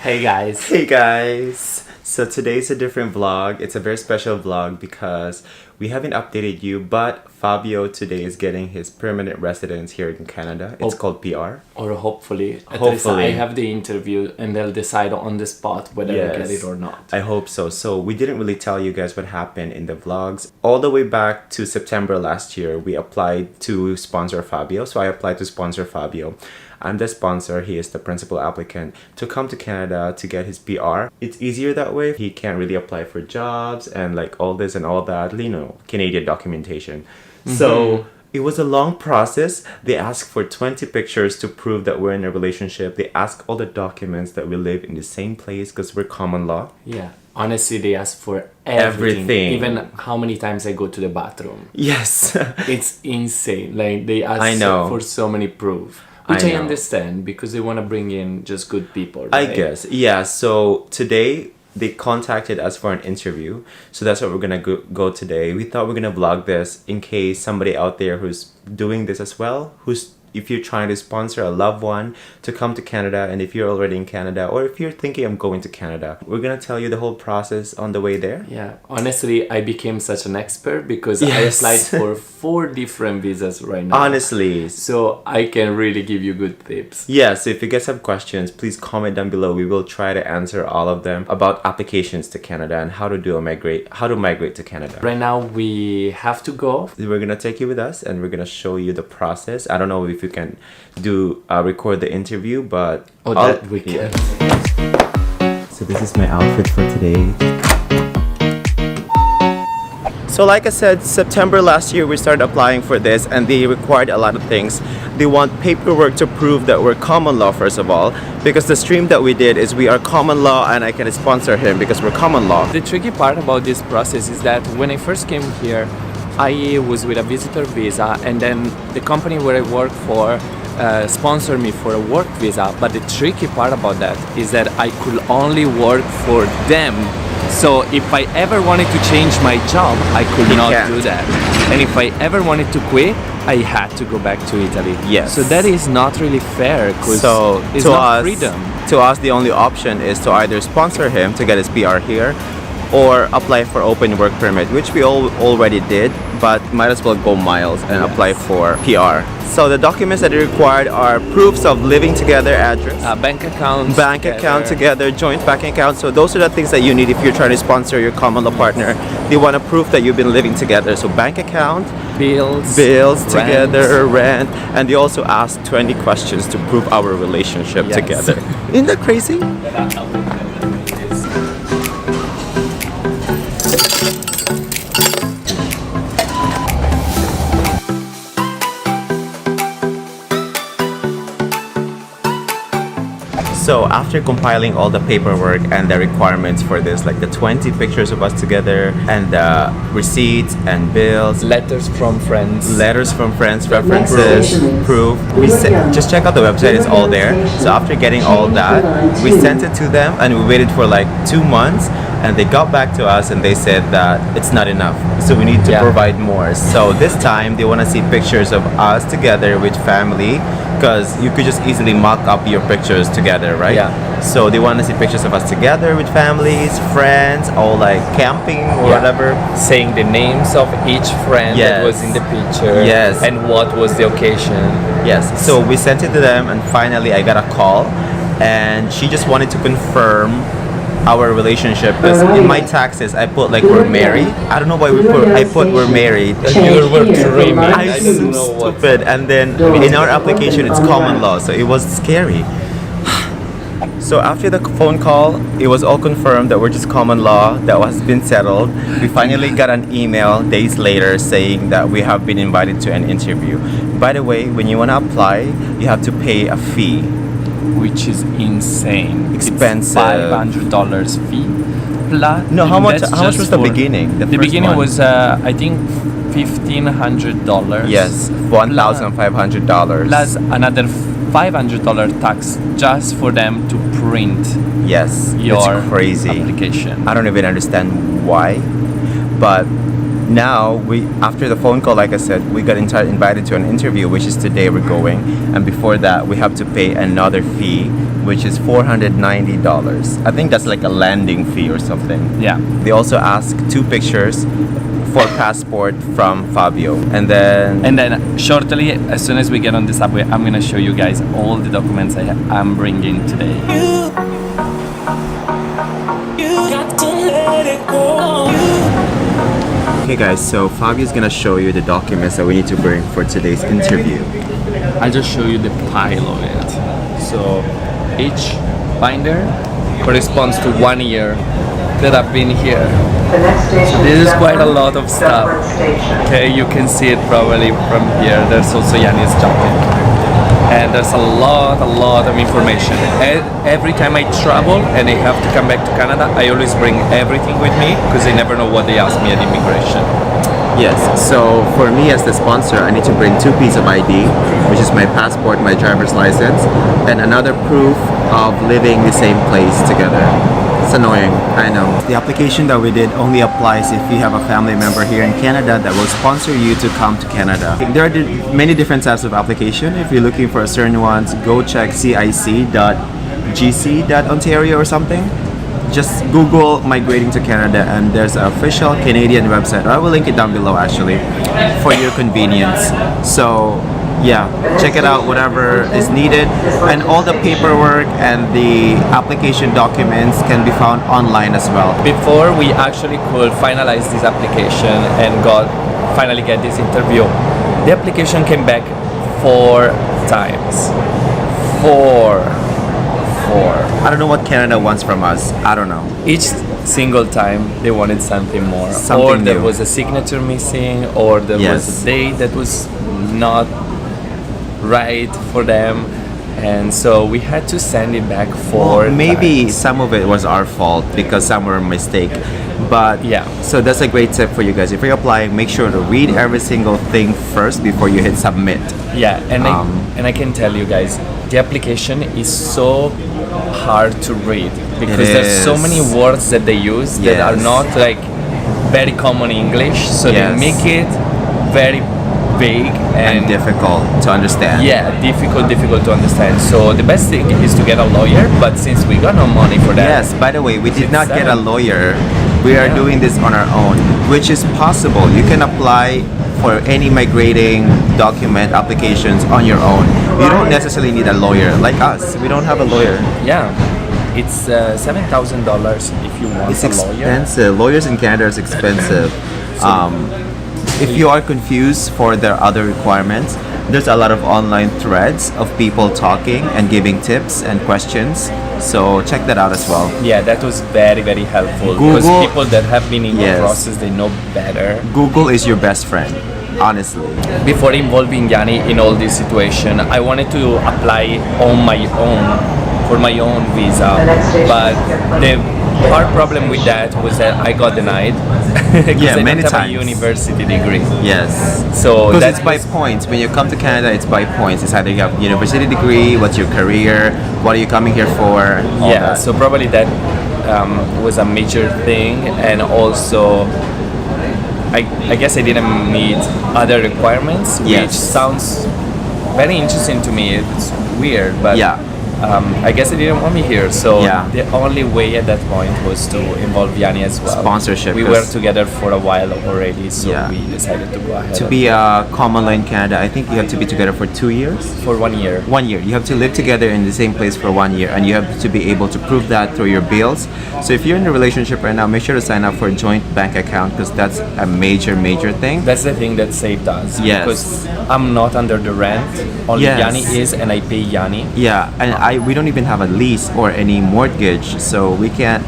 Hey guys. Hey guys! So today's a different vlog. It's a very special vlog because we haven't updated you, but Fabio today is getting his permanent residence here in Canada. It's called PR. Or hopefully. At least Hopefully. I have the interview and they'll decide on the spot whether I get it or not. I hope so. So we didn't really tell you guys what happened in the vlogs. All the way back to September last year, we applied to sponsor Fabio. So I applied to sponsor Fabio. I'm the sponsor, he is the principal applicant to come to Canada to get his PR. It's easier that way. He can't really apply for jobs and like all this and all that, you know, Canadian documentation. So it was a long process. They asked for 20 pictures to prove that we're in a relationship. They asked all the documents that we live in the same place because we're common law. Yeah. Honestly, they ask for everything. Even how many times I go to the bathroom. Yes. It's insane. Like they ask I know. for so many proof. Which I know. understand because they want to bring in just good people. I right? guess. Yeah. So today they contacted us for an interview. So that's what we're going to go today. We thought we're going to vlog this in case somebody out there who's doing this as well, if you're trying to sponsor a loved one to come to Canada, and if you're already in Canada, or if you're thinking of going to Canada, we're going to tell you the whole process on the way there. Yeah, honestly, I became such an expert because Yes. I applied for 4 different visas right now. Honestly. So I can really give you good tips. Yeah, so if you guys have questions, please comment down below. We will try to answer all of them about applications to Canada and how to migrate to Canada. Right now we have to go. We're gonna take you with us and we're gonna show you the process. I don't know if you can record the interview, but That we can. So this is my outfit for today. So like I said, September last year we started applying for this and they required a lot of things. They want paperwork to prove that we're common law first of all, because the stream that we did is we are common law and I can sponsor him because we're common law. The tricky part about this process is that when I first came here, I was with a visitor visa and then the company where I work for sponsored me for a work visa. But the tricky part about that is that I could only work for them. So if I ever wanted to change my job, I could not do that. And if I ever wanted to quit, I had to go back to Italy. Yes. So that is not really fair because it's not freedom. To us, the only option is to either sponsor him to get his PR here or apply for open work permit, which we already did, but might as well go miles and apply for PR. So the documents that are required are proofs of living together, address, Bank account together, joint bank account. So those are the things that you need if you're trying to sponsor your common law partner. They want a proof that you've been living together. So bank account, bills together, rent, and they also ask 20 questions to prove our relationship together. Isn't that crazy? So after compiling all the paperwork and the requirements for this, like the 20 pictures of us together and the receipts and bills, letters from friends, references, proof, just check out the website, it's all there. So after getting all that, we sent it to them and we waited for like 2 months and they got back to us and they said that it's not enough. So we need to provide more. So this time they want to see pictures of us together with family, because you could just easily mock up your pictures together, right? Yeah. So they want to see pictures of us together with families, friends, all like camping or whatever. Saying the names of each friend that was in the picture. Yes. And what was the occasion. Yes. So we sent it to them and finally I got a call and she just wanted to confirm our relationship, because in my taxes I put like we're married. I don't know why I put we're married. You were dreaming. I'm so stupid. And then in our application it's common law, so it was scary. So after the phone call, it was all confirmed that we're just common law, that has been settled. We finally got an email days later saying that we have been invited to an interview. By the way, when you want to apply, you have to pay a fee. Which is insane. Expensive. It's $500 fee. Plus, no, how much was the beginning? The beginning was I think $1,500. Yes, $1,500. Plus another $500 tax just for them to print. Yes, your it's crazy application. I don't even understand why, but now after the phone call, like I said, we got invited to an interview, which is today we're going, and before that we have to pay another fee which is $490. I think that's like a landing fee or something. Yeah. They also ask 2 pictures for passport from Fabio, and then Shortly, as soon as we get on the subway, I'm gonna show you guys all the documents I'm bringing today. Okay guys, so Fabio's gonna show you the documents that we need to bring for today's interview. I'll just show you the pile of it. So each binder corresponds to 1 year that I've been here. So this is quite a lot of stuff. Okay, you can see it probably from here. There's also Yanni's jacket. And there's a lot of information. Every time I travel and I have to come back to Canada, I always bring everything with me because I never know what they ask me at immigration. Yes, so for me as the sponsor, I need to bring 2 pieces of ID, which is my passport, my driver's license, and another proof of living the same place together. It's annoying, I know. The application that we did only applies if you have a family member here in Canada that will sponsor you to come to Canada. There are many different types of application. If you're looking for certain ones, go check cic.gc.ontario or something. Just Google migrating to Canada and there's an official Canadian website. I will link it down below actually for your convenience. So yeah, check it out, whatever is needed, and all the paperwork and the application documents can be found online as well. Before we actually could finalize this application and finally get this interview, the application came back 4 times. Four. I don't know what Canada wants from us. I don't know. Each single time they wanted something more. Something or there new. was a signature missing, or there was a date that was not right for them, and so we had to send it back for maybe some of it was our fault because some were a mistake, but yeah, so that's a great tip for you guys. If you're applying, make sure to read every single thing first before you hit submit. yeah. And I can tell you guys, the application is so hard to read because there's so many words that they use that are not like very common English, so they make it very big and difficult to understand. Yeah, difficult to understand. So the best thing is to get a lawyer, but since we got no money for that. Yes, by the way, we did not get a lawyer. We are doing this on our own, which is possible. You can apply for any migrating document applications on your own. You don't necessarily need a lawyer like us. We don't have a lawyer. Yeah, it's $7,000 if you want It's a lawyer. expensive. Lawyers in Canada is expensive. If you are confused for their other requirements, there's a lot of online threads of people talking and giving tips and questions. So check that out as well. Yeah, that was very helpful Google- because people that have been in the process, they know better. Google is your best friend, honestly. Before involving Yanni in all this situation, I wanted to apply on my own for my own visa, but the hard problem with that was that I got denied because I many don't have times. a university degree. Yes. So Because that's it's by points. When you come to Canada, it's by points. It's either you have university degree, what's your career, what are you coming here for, all that. So probably that was a major thing, and also I guess I didn't meet other requirements, which sounds very interesting to me. It's weird, but I guess they didn't want me here, so the only way at that point was to involve Yanni as well. Sponsorship. We were together for a while already, so we decided to go ahead. To be a common law in Canada, I think you have to be together for 2 years? For 1 year. 1 year. You have to live together in the same place for 1 year, and you have to be able to prove that through your bills. So if you're in a relationship right now, make sure to sign up for a joint bank account because that's a major thing. That's the thing that saved us. Yes. Because I'm not under the rent. Only Yanni is, and I pay Yanni. Yeah, and we don't even have a lease or any mortgage, so we can't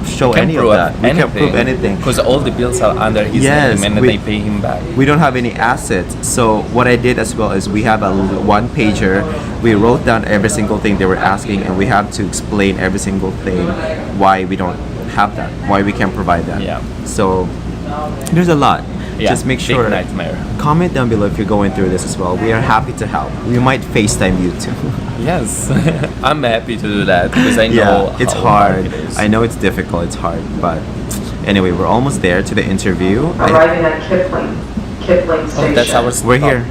show any of that. We can't prove anything because all the bills are under his name, and they pay him back. We don't have any assets. So what I did as well is we have a 1-pager. We wrote down every single thing they were asking, and we have to explain every single thing why we don't have that, why we can't provide that. Yeah. So there's a lot. Yeah, just make sure. big nightmare. Comment down below if you're going through this as well. We are happy to help. We might FaceTime you too. Yes, I'm happy to do that because I know it's how hard. it is. I know it's difficult. It's hard, but anyway, we're almost there to the interview. Arriving at Kipling Station. Oh, that's our stop. We're here.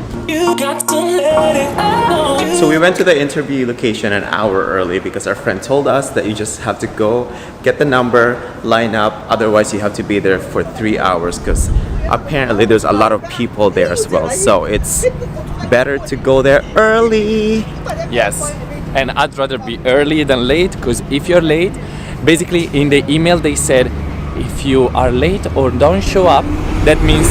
So we went to the interview location an hour early because our friend told us that you just have to go get the number, line up, otherwise you have to be there for 3 hours because apparently there's a lot of people there as well. So it's better to go there early. Yes, and I'd rather be early than late because if you're late, basically in the email they said if you are late or don't show up, that means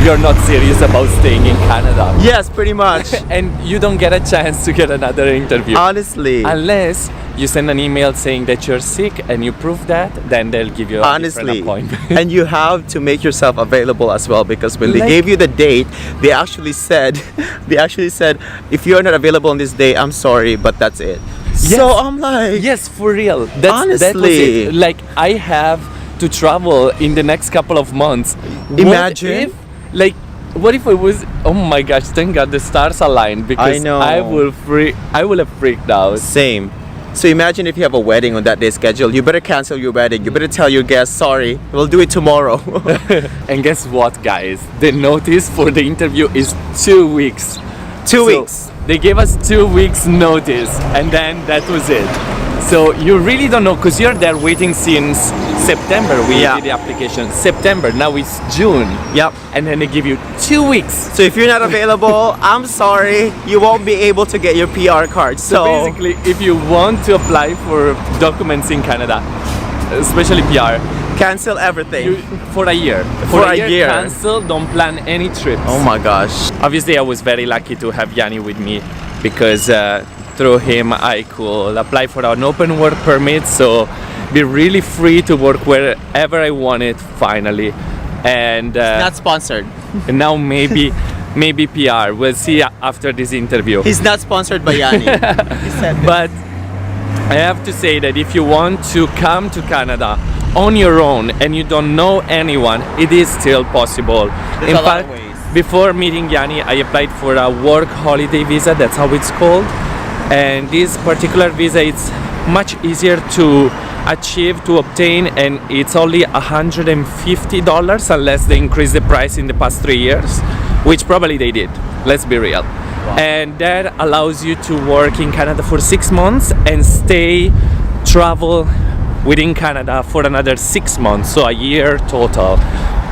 you're not serious about staying in Canada. Yes, pretty much. And you don't get a chance to get another interview. Honestly. Unless you send an email saying that you're sick and you prove that, then they'll give you a different appointment. And you have to make yourself available as well because when they gave you the date, they actually said if you're not available on this day, I'm sorry, but that's it. Yes. So I'm like, Yes, for real. That was Honestly. it. Like I have to travel in the next couple of months. Imagine. What if it was? Oh my gosh! Thank God the stars aligned because I know. I will have freaked out. Same. So imagine if you have a wedding on that day scheduled, you better cancel your wedding. You better tell your guests, sorry, we'll do it tomorrow. And guess what, guys? The notice for the interview is 2 weeks. 2 weeks. They gave us 2 weeks notice, and then that was it. So you really don't know because you're there waiting since September. We Yeah. did the application. September. Now it's June. Yep. And then they give you 2 weeks. So if you're not available, I'm sorry, you won't be able to get your PR card. So basically, if you want to apply for documents in Canada, especially PR, cancel everything. for a year. For a year. Cancel. Don't plan any trips. Oh my gosh. Obviously, I was very lucky to have Yanni with me because through him I could apply for an open work permit, so be really free to work wherever I wanted finally. And Not sponsored. and now maybe PR. We'll see after this interview. He's not sponsored by Yanni. He said this. But I have to say that if you want to come to Canada on your own and you don't know anyone, it is still possible. There's In a lot of fact, ways. before meeting Yanni, I applied for a work holiday visa, that's how it's called. And this particular visa is much easier to achieve, to obtain, and it's only $150 unless they increase the price in the past 3 years, which probably they did, let's be real. And that allows you to work in Canada for 6 months and travel within Canada for another 6 months, so a year total,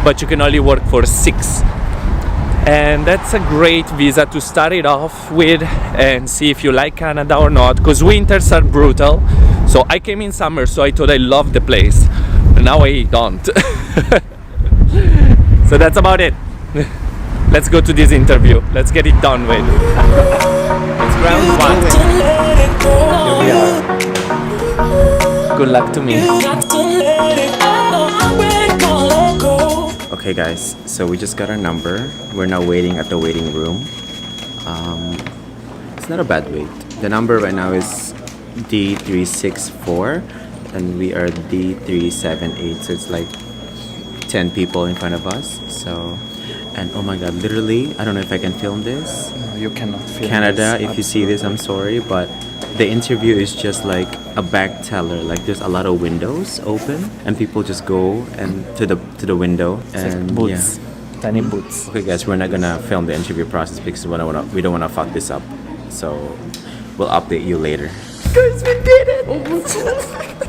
but you can only work for 6. And that's a great visa to start it off with and see if you like Canada or not, because winters are brutal. So I came in summer, so I thought I loved the place, but now I don't. So that's about it. Let's go to this interview. Let's get it done with. It's round 1. Here we are. Good luck to me. Okay guys, so we just got our number. We're now waiting at the waiting room. It's not a bad wait. The number right now is D364 and we are D378, so it's like 10 people in front of us. So, and oh my god, literally, I don't know if I can film this. No, you cannot film Canada, this. if you see this, I'm sorry, but the interview is just like a back teller. Like there's a lot of windows open and people just go and to the window and Boots. yeah. Tiny boots. Okay guys, we're not gonna film the interview process because we don't wanna fuck this up. So we'll update you later. Guys, we did it! I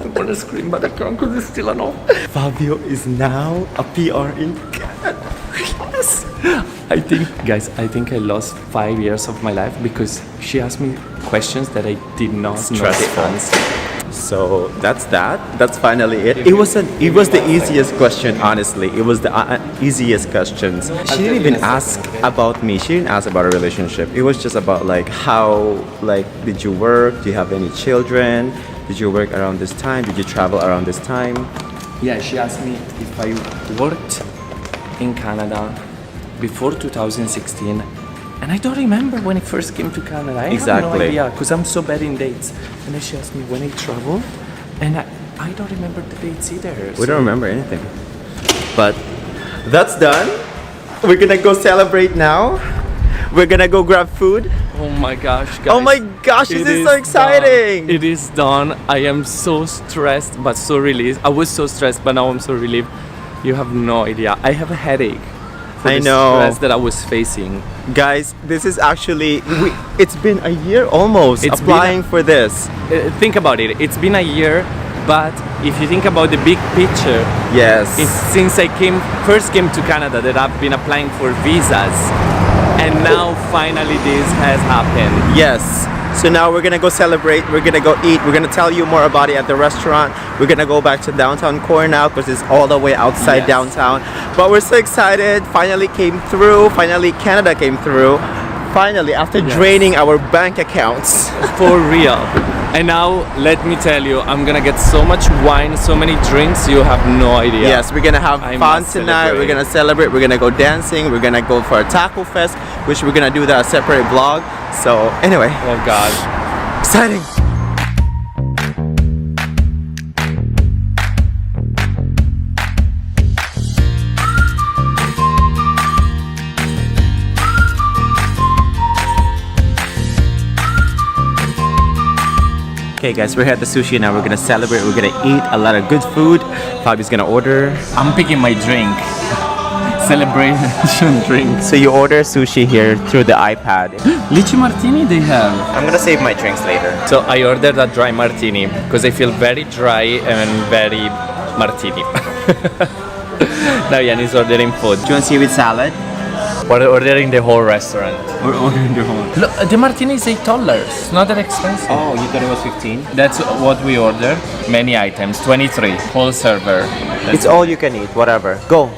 want to scream, but I can't because it's still an off. Fabio is now a PR in Canada. Yes. I think I lost 5 years of my life because she asked me questions that I did not know the Stressful. answer. So that's that. That's finally it. It was the easiest question, honestly. It was the easiest questions. She didn't even ask about me. She didn't ask about a relationship. It was just about like how, like, did you work? Do you have any children? Did you work around this time? Did you travel around this time? Yeah, she asked me if I worked in Canada before 2016, and I don't remember when I first came to Canada. I have no Exactly. idea because I'm so bad in dates. And then she asked me when I traveled, and I don't remember the dates either. We don't remember anything. But that's done. We're gonna go celebrate now. We're gonna go grab food. Oh my gosh, guys. Oh my gosh, this It is so exciting! Done. It is done. I am so stressed but so relieved. I was so stressed but now I'm so relieved. You have no idea. I have a headache. for I the know. stress that I was facing. Guys, this is actually it's been a year almost It's applying for this. Think about it. It's been a year, but if you think about the big picture, Yes. it's since I first came to Canada that I've been applying for visas, and now finally this has happened. Yes. So now we're gonna go celebrate, we're gonna go eat, we're gonna tell you more about it at the restaurant. We're gonna go back to downtown core now because it's all the way outside Yes. downtown. But we're so excited, finally came through, finally Canada came through. Finally, after Yes. draining our bank accounts. For real. And now let me tell you, I'm gonna get so much wine, so many drinks, you have no idea. Yes, we're gonna have I fun must tonight. We're celebrate. gonna celebrate. We're gonna go dancing. We're gonna go for a taco fest, which we're gonna do that a separate vlog. So anyway, Oh God. exciting. Okay guys, we're here at the sushi now. We're gonna celebrate. We're gonna eat a lot of good food. Fabi's gonna order. I'm picking my drink. Celebration drink. So you order sushi here through the iPad. Lychee martini they have. I'm gonna save my drinks later. So I ordered a dry martini because I feel very dry and very martini. Now Yanni is ordering food. Do you want seaweed salad? We're ordering the whole restaurant. We're ordering the whole. Look, the martini is $8. It's not that expensive. Oh, you thought it was 15? That's what we ordered. Many items, 23. Whole server. It's all you can eat, whatever. Go.